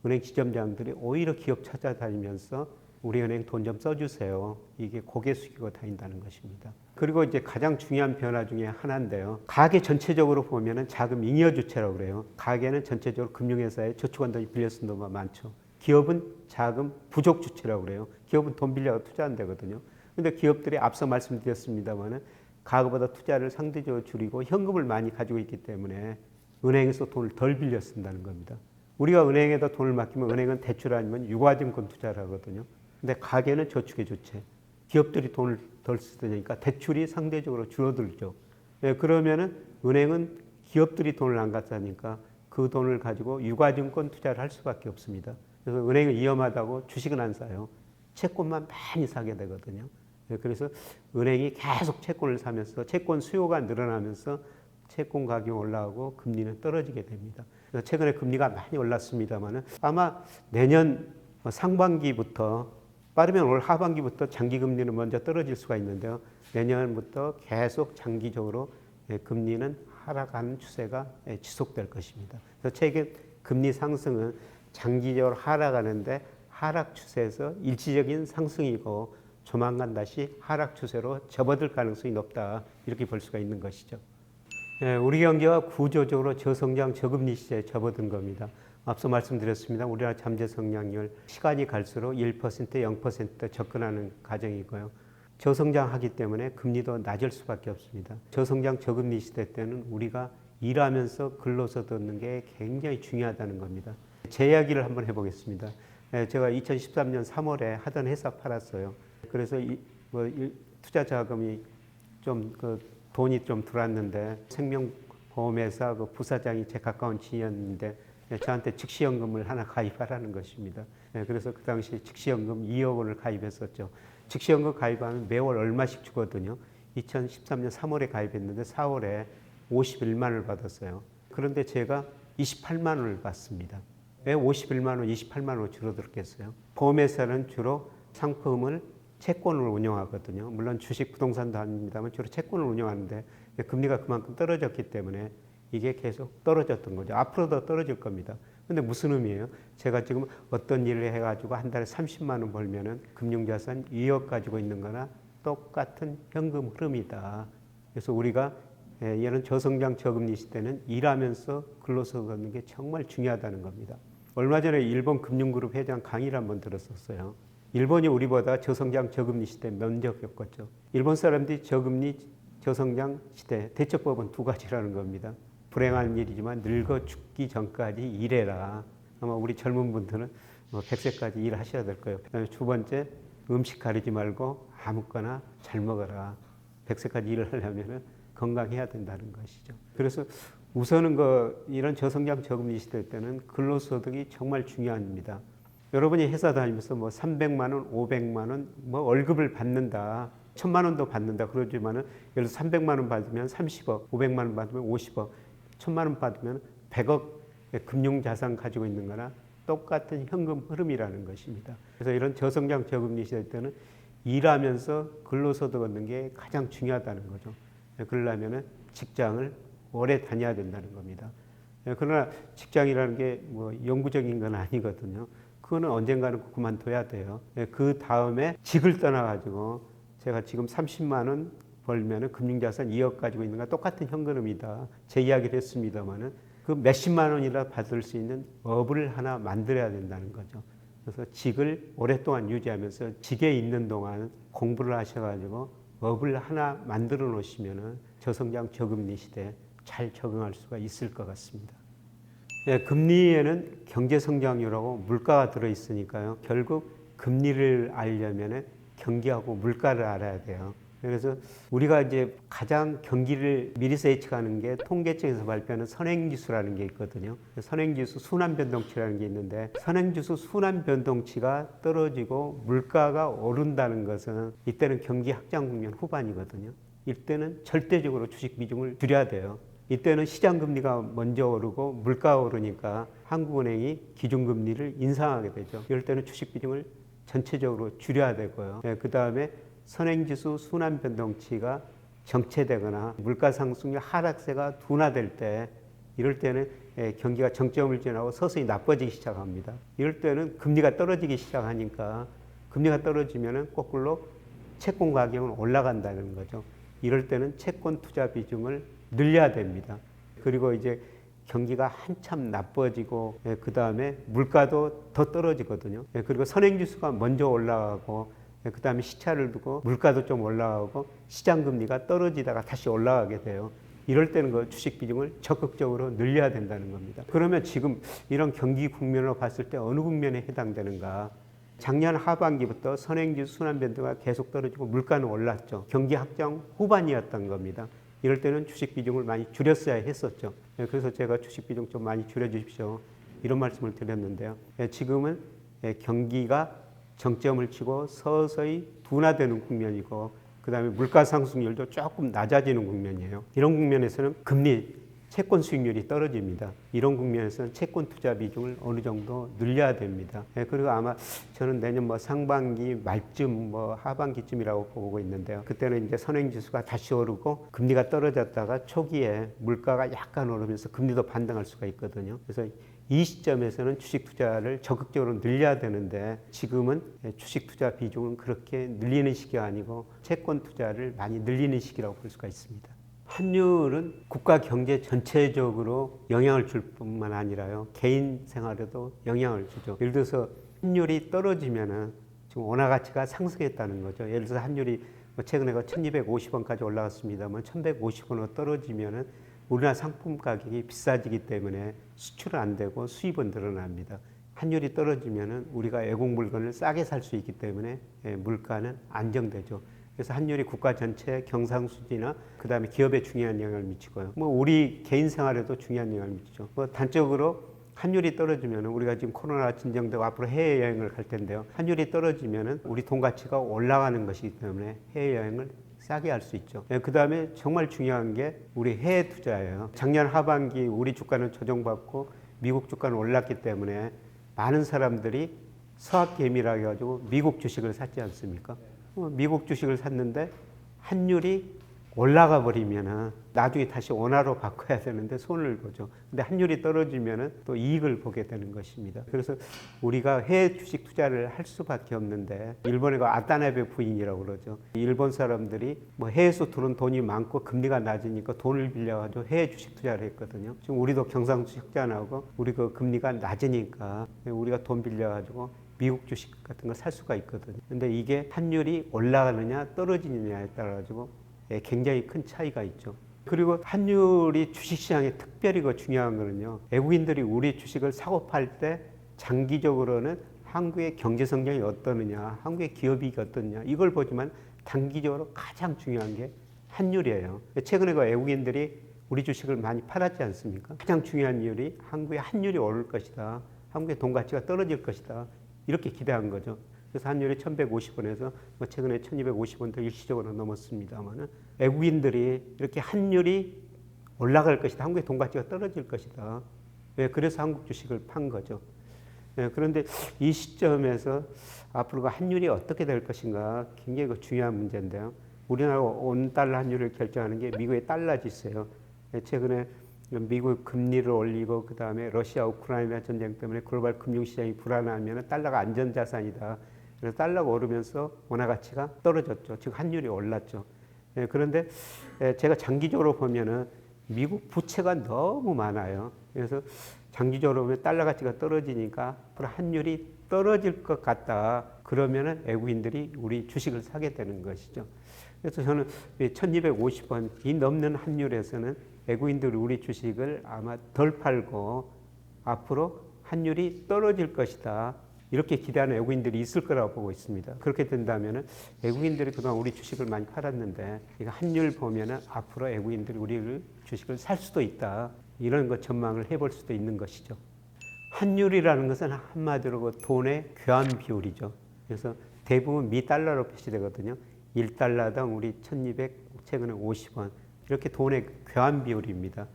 은행 지점장들이 오히려 기업 찾아다니면서 우리 은행 돈 좀 써주세요. 이게 고개 숙이고 다닌다는 것입니다. 그리고 이제 가장 중요한 변화 중에 하나인데요. 가계 전체적으로 보면은 자금 잉여 주체라고 그래요. 가계는 전체적으로 금융회사에 저축한 돈이 빌려 쓴 돈만 많죠. 기업은 자금 부족 주체라고 그래요. 기업은 돈 빌려 투자한 데거든요. 근데 기업들이 앞서 말씀드렸습니다만은 과거보다 투자를 상대적으로 줄이고 현금을 많이 가지고 있기 때문에 은행에서 돈을 덜 빌려 쓴다는 겁니다. 우리가 은행에다 돈을 맡기면 은행은 대출 아니면 유가증권 투자를 하거든요. 근데 가계는 저축의 주체. 기업들이 돈을 덜 쓰니까 대출이 상대적으로 줄어들죠. 그러면은 은행은 기업들이 돈을 안 갖다니까 그 돈을 가지고 유가증권 투자를 할 수밖에 없습니다. 그래서 은행은 위험하다고 주식은 안 사요. 채권만 많이 사게 되거든요. 그래서 은행이 계속 채권을 사면서 채권 수요가 늘어나면서 채권 가격이 올라가고 금리는 떨어지게 됩니다. 그래서 최근에 금리가 많이 올랐습니다만 아마 내년 상반기부터 빠르면 올 하반기부터 장기 금리는 먼저 떨어질 수가 있는데요. 내년부터 계속 장기적으로 금리는 하락하는 추세가 지속될 것입니다. 그래서 최근 금리 상승은 장기적으로 하락하는데 하락 추세에서 일시적인 상승이고 조만간 다시 하락 추세로 접어들 가능성이 높다 이렇게 볼 수가 있는 것이죠. 우리 경제가 구조적으로 저성장 저금리 시대에 접어든 겁니다. 앞서 말씀드렸습니다. 우리나라 잠재 성장률 시간이 갈수록 1%, 0% 접근하는 과정이고요. 저성장하기 때문에 금리도 낮을 수밖에 없습니다. 저성장 저금리 시대 때는 우리가 일하면서 근로소득 얻는 게 굉장히 중요하다는 겁니다. 제 이야기를 한번 해보겠습니다. 제가 2013년 3월에 하던 회사 팔았어요. 그래서 투자 자금이 좀 돈이 좀 들어왔는데 생명보험회사 그 부사장이 제 가까운 지인이었는데 저한테 즉시연금을 하나 가입하라는 것입니다. 그래서 그 당시 즉시연금 2억 원을 가입했었죠. 즉시연금 가입하면 매월 얼마씩 주거든요. 2013년 3월에 가입했는데 4월에 51만 원을 받았어요. 그런데 제가 28만 원을 받습니다. 왜 51만 원, 28만 원으로 줄어들었겠어요? 보험회사는 주로 상품을 채권을 운영하거든요. 물론 주식 부동산도 아닙니다만 주로 채권을 운영하는데 금리가 그만큼 떨어졌기 때문에 이게 계속 떨어졌던 거죠. 앞으로도 떨어질 겁니다. 근데 무슨 의미예요? 제가 지금 어떤 일을 해가지고 한 달에 30만 원 벌면은 금융자산 2억 가지고 있는 거나 똑같은 현금 흐름이다. 그래서 우리가 이런 저성장 저금리 시대는 일하면서 근로소득 얻는 게 정말 중요하다는 겁니다. 얼마 전에 일본 금융그룹 회장 강의를 한번 들었었어요. 일본이 우리보다 저성장 저금리 시대 면적 겪었죠. 일본 사람들이 저금리 저성장 시대 대처법은 두 가지라는 겁니다. 불행한 일이지만 늙어 죽기 전까지 일해라. 아마 우리 젊은 분들은 100세까지 일하셔야 될 거예요. 그다음에 두 번째, 음식 가리지 말고 아무거나 잘 먹어라. 100세까지 일을 하려면 건강해야 된다는 것이죠. 그래서 우선은 이런 저성장 저금리 시대 때는 근로소득이 정말 중요합니다. 여러분이 회사 다니면서 300만 원, 500만 원, 월급을 받는다. 1000만 원도 받는다. 그러지만은 예를 들어 300만 원 받으면 30억, 500만 원 받으면 50억, 1000만 원 받으면 100억 금융자산 가지고 있는 거나 똑같은 현금 흐름이라는 것입니다. 그래서 이런 저성장 저금리 시대 때는 일하면서 근로소득 얻는 게 가장 중요하다는 거죠. 그러려면 직장을 오래 다녀야 된다는 겁니다. 그러나 직장이라는 게 영구적인 건 아니거든요. 그거는 언젠가는 그만둬야 돼요. 그 다음에 직을 떠나가지고 제가 지금 30만 원 벌면은 금융자산 2억 가지고 있는 거 똑같은 현금이다. 제 이야기를 했습니다만은 그 몇십만 원이라 받을 수 있는 업을 하나 만들어야 된다는 거죠. 그래서 직을 오랫동안 유지하면서 직에 있는 동안 공부를 하셔가지고 업을 하나 만들어 놓으시면은 저성장 저금리 시대에 잘 적응할 수가 있을 것 같습니다. 네, 금리에는 경제 성장률하고 물가가 들어 있으니까요. 결국 금리를 알려면은 경기하고 물가를 알아야 돼요. 그래서 우리가 이제 가장 경기를 미리서 예측하는 게 통계청에서 발표하는 선행지수라는 게 있거든요. 선행지수 순환변동치라는 게 있는데 선행지수 순환변동치가 떨어지고 물가가 오른다는 것은 이때는 경기 확장 국면 후반이거든요. 이때는 절대적으로 주식 비중을 줄여야 돼요. 이때는 시장금리가 먼저 오르고 물가가 오르니까 한국은행이 기준금리를 인상하게 되죠. 이럴 때는 주식 비중을 전체적으로 줄여야 되고요. 네, 그 다음에 선행지수 순환변동치가 정체되거나 물가상승률 하락세가 둔화될 때 이럴 때는 경기가 정점을 지나고 서서히 나빠지기 시작합니다. 이럴 때는 금리가 떨어지기 시작하니까 금리가 떨어지면 거꾸로 채권 가격은 올라간다는 거죠. 이럴 때는 채권 투자 비중을 늘려야 됩니다. 그리고 이제 경기가 한참 나빠지고 그 다음에 물가도 더 떨어지거든요. 그리고 선행지수가 먼저 올라가고 그 다음에 시차를 두고 물가도 좀 올라가고 시장금리가 떨어지다가 다시 올라가게 돼요. 이럴 때는 그 주식 비중을 적극적으로 늘려야 된다는 겁니다. 그러면 지금 이런 경기 국면으로 봤을 때 어느 국면에 해당되는가? 작년 하반기부터 선행지수 순환변동가 계속 떨어지고 물가는 올랐죠. 경기 확장 후반이었던 겁니다. 이럴 때는 주식 비중을 많이 줄였어야 했었죠. 그래서 제가 주식 비중 좀 많이 줄여주십시오. 이런 말씀을 드렸는데요. 지금은 경기가 정점을 치고 서서히 둔화되는 국면이고 그 다음에 물가 상승률도 조금 낮아지는 국면이에요. 이런 국면에서는 금리, 채권 수익률이 떨어집니다. 이런 국면에서는 채권 투자 비중을 어느 정도 늘려야 됩니다. 그리고 아마 저는 내년 상반기 말쯤 하반기쯤이라고 보고 있는데요. 그때는 이제 선행지수가 다시 오르고 금리가 떨어졌다가 초기에 물가가 약간 오르면서 금리도 반등할 수가 있거든요. 그래서 이 시점에서는 주식 투자를 적극적으로 늘려야 되는데 지금은 주식 투자 비중은 그렇게 늘리는 시기가 아니고 채권 투자를 많이 늘리는 시기라고 볼 수가 있습니다. 환율은 국가 경제 전체적으로 영향을 줄 뿐만 아니라요. 개인 생활에도 영향을 주죠. 예를 들어서 환율이 떨어지면은 지금 원화 가치가 상승했다는 거죠. 예를 들어서 환율이 최근에 1250원까지 올라갔습니다만 1150원으로 떨어지면은 우리나라 상품 가격이 비싸지기 때문에 수출은 안 되고 수입은 늘어납니다. 환율이 떨어지면은 우리가 외국 물건을 싸게 살 수 있기 때문에 물가는 안정되죠. 그래서 환율이 국가 전체 경상수지나 그 다음에 기업에 중요한 영향을 미치고요. 우리 개인 생활에도 중요한 영향을 미치죠. 단적으로 환율이 떨어지면 우리가 지금 코로나 진정되고 앞으로 해외여행을 갈 텐데요. 환율이 떨어지면 우리 돈 가치가 올라가는 것이기 때문에 해외여행을 싸게 할 수 있죠. 그 다음에 정말 중요한 게 우리 해외 투자예요. 작년 하반기 우리 주가는 조정받고 미국 주가는 올랐기 때문에 많은 사람들이 서학개미라 해가지고 미국 주식을 샀지 않습니까? 미국 주식을 샀는데 환율이 올라가 버리면은 나중에 다시 원화로 바꿔야 되는데 손을 보죠. 근데 환율이 떨어지면은 또 이익을 보게 되는 것입니다. 그래서 우리가 해외 주식 투자를 할 수밖에 없는데 일본의 아타나베 부인이라고 그러죠. 일본 사람들이 해외에서 들어온 돈이 많고 금리가 낮으니까 돈을 빌려가지고 해외 주식 투자를 했거든요. 지금 우리도 경상수지 흑자나고 우리 금리가 낮으니까 우리가 돈 빌려가지고 미국 주식 같은 거 살 수가 있거든요. 근데 이게 환율이 올라가느냐 떨어지느냐에 따라 가지고 굉장히 큰 차이가 있죠. 그리고 환율이 주식시장에 특별히 중요한 거는요. 외국인들이 우리 주식을 사고 팔 때 장기적으로는 한국의 경제 성장이 어떠느냐, 한국의 기업이익이 어떠느냐 이걸 보지만 단기적으로 가장 중요한 게 환율이에요. 최근에 외국인들이 우리 주식을 많이 팔았지 않습니까? 가장 중요한 이유이 한국의 환율이 오를 것이다. 한국의 돈 가치가 떨어질 것이다. 이렇게 기대한 거죠. 그래서 환율이 1150원에서 최근에 1250원도 일시적으로 넘었습니다만 외국인들이 이렇게 환율이 올라갈 것이다. 한국의 돈 가치가 떨어질 것이다. 그래서 한국 주식을 판 거죠. 그런데 이 시점에서 앞으로 환율이 어떻게 될 것인가 굉장히 중요한 문제인데요. 우리나라 원달러 환율을 결정하는 게 미국의 달러 지수예요. 최근에 미국 금리를 올리고 그 다음에 러시아 우크라이나 전쟁 때문에 글로벌 금융시장이 불안하면 달러가 안전자산이다. 그래서 달러가 오르면서 원화 가치가 떨어졌죠. 즉 환율이 올랐죠. 예, 그런데 제가 장기적으로 보면은 미국 부채가 너무 많아요. 그래서 장기적으로 보면 달러 가치가 떨어지니까 앞으로 환율이 떨어질 것 같다. 그러면은 외국인들이 우리 주식을 사게 되는 것이죠. 그래서 저는 1250원이 넘는 환율에서는 외국인들이 우리 주식을 아마 덜 팔고 앞으로 환율이 떨어질 것이다. 이렇게 기대하는 외국인들이 있을 거라고 보고 있습니다. 그렇게 된다면 외국인들이 그동안 우리 주식을 많이 팔았는데 환율 보면은 앞으로 외국인들이 우리 주식을 살 수도 있다. 이런 것 전망을 해볼 수도 있는 것이죠. 환율이라는 것은 한마디로 돈의 교환 비율이죠. 그래서 대부분 미 달러로 표시되거든요. 1달러당 우리 1200, 최근에 50원. 이렇게 돈의 교환 비율입니다.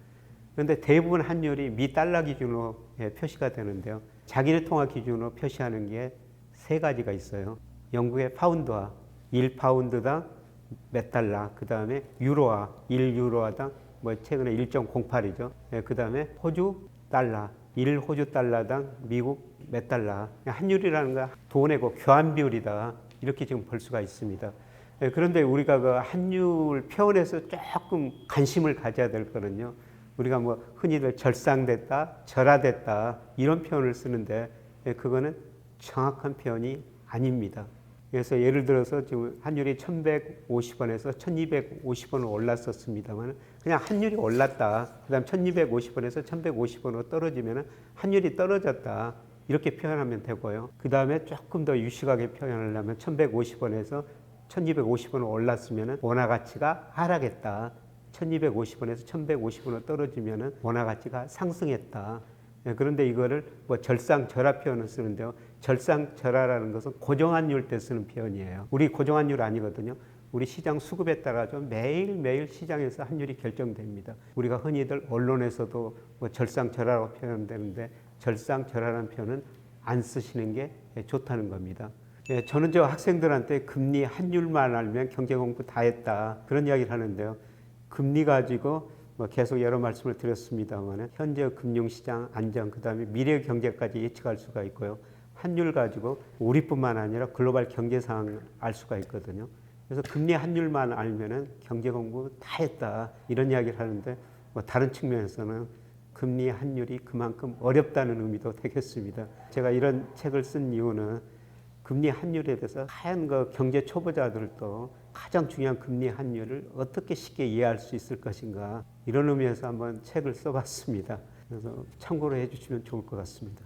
그런데 대부분 환율이 미 달러 기준으로 표시가 되는데요. 자기네 통화 기준으로 표시하는 게 세 가지가 있어요. 영국의 파운드화 1파운드당 몇 달러, 그 다음에 유로화 1유로화당 최근에 1.08이죠. 그 다음에 호주 달러 1호주 달러당 미국 몇 달러. 환율이라는 건 돈의 교환 비율이다. 이렇게 지금 볼 수가 있습니다. 그런데 우리가 그 환율 표현에서 조금 관심을 가져야 될 거는요. 우리가 흔히들 절상됐다, 절하됐다 이런 표현을 쓰는데 그거는 정확한 표현이 아닙니다. 그래서 예를 들어서 지금 환율이 1150원에서 1250원으로 올랐었습니다만 그냥 환율이 올랐다. 그 다음 1250원에서 1150원으로 떨어지면 환율이 떨어졌다. 이렇게 표현하면 되고요. 그 다음에 조금 더 유식하게 표현하려면 1150원에서 1250원으로 올랐으면 원화 가치가 하락했다. 1250원에서 1150원으로 떨어지면 원화 가치가 상승했다. 그런데 이거를 절상절하 표현을 쓰는데요. 절상절하라는 것은 고정환율 때 쓰는 표현이에요. 우리 고정환율 아니거든요. 우리 시장 수급에 따라서 매일매일 시장에서 환율이 결정됩니다. 우리가 흔히들 언론에서도 절상절하라고 표현되는데 절상절하라는 표현은 안 쓰시는 게 좋다는 겁니다. 저는 저 학생들한테 금리 환율만 알면 경제 공부 다 했다. 그런 이야기를 하는데요. 금리 가지고 계속 여러 말씀을 드렸습니다만 현재 금융시장 안정, 그 다음에 미래 경제까지 예측할 수가 있고요. 환율 가지고 우리뿐만 아니라 글로벌 경제 상황을 알 수가 있거든요. 그래서 금리 환율만 알면은 경제 공부 다 했다. 이런 이야기를 하는데 다른 측면에서는 금리 환율이 그만큼 어렵다는 의미도 되겠습니다. 제가 이런 책을 쓴 이유는 금리 환율에 대해서 하얀 경제 초보자들도 가장 중요한 금리 환율을 어떻게 쉽게 이해할 수 있을 것인가 이런 의미에서 한번 책을 써봤습니다. 그래서 참고로 해주시면 좋을 것 같습니다.